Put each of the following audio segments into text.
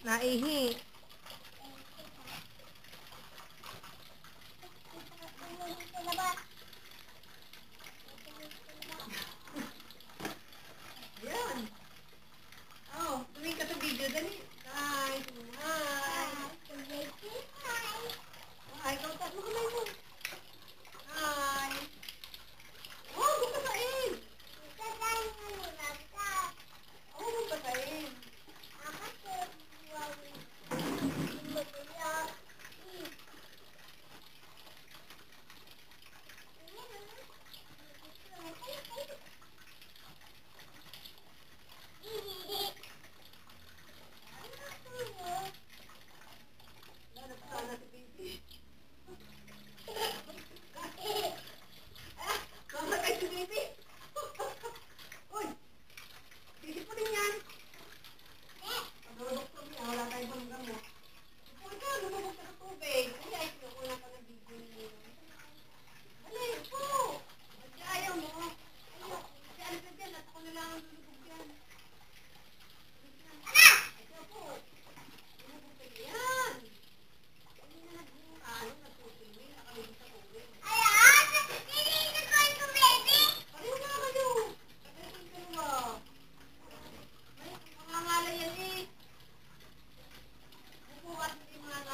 Naihi. Yan. Oh, tumingin ka sa video. Dali. Hi. Hi. Hi. Kautat mo kamay mo. Hi. Oh, bukasain. Oh, bukasain.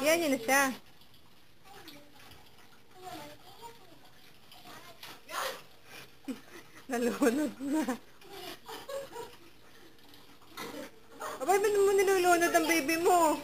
Yan, yun na siya. Nalunod na. Abay, ba't mo nilulunod ang baby mo?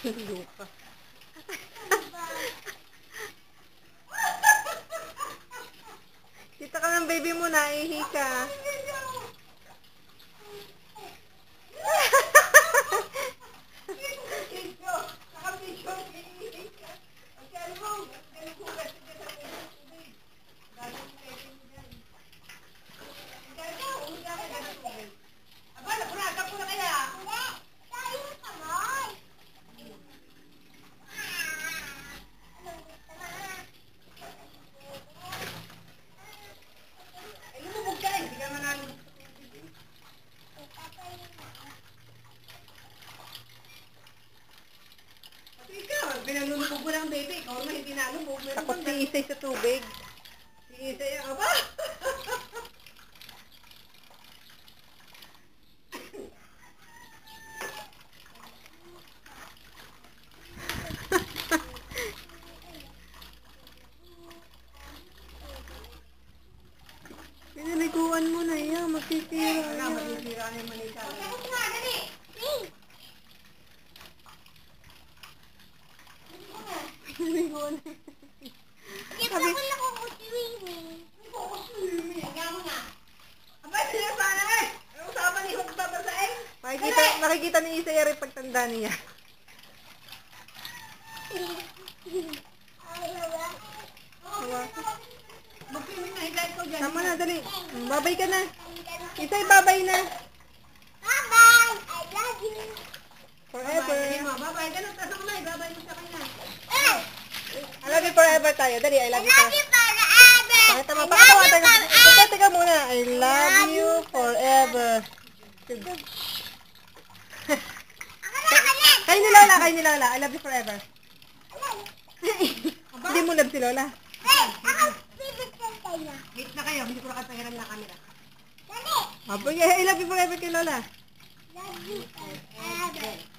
Lupa. Kita ka ng baby mo, naihi ka. Pinalulubog mo ng baby. Ikaw naman hindi nalubog. Takot si Isay sa tubig. Si Isay, aba? Pinaliguan mo na yan. Masisira Wala, yan. masisira na yung manita. Pinaliguan na. Sabi, makikita ni Isay yung pagtanda niya. Tama na, dali. Babay ka na. Isay, babay na. Bye-bye! I love you! Forever. babay ka na. Tasa ko na, babay mo sa kanya. I love you forever tayo. Dali, I love you Love you forever. forever! Pakita mo, pakatawa tayo. Teka muna. I love you forever. Kayo ni Lola, kayo ni Lola. I love you forever. Hindi mo love si Lola. Hey! Ako, bibigyan tayo. Meet na kayo. tayo. Hindi ko nakapahiram ng camera. Dali. I love you forever kay Lola. Love you forever.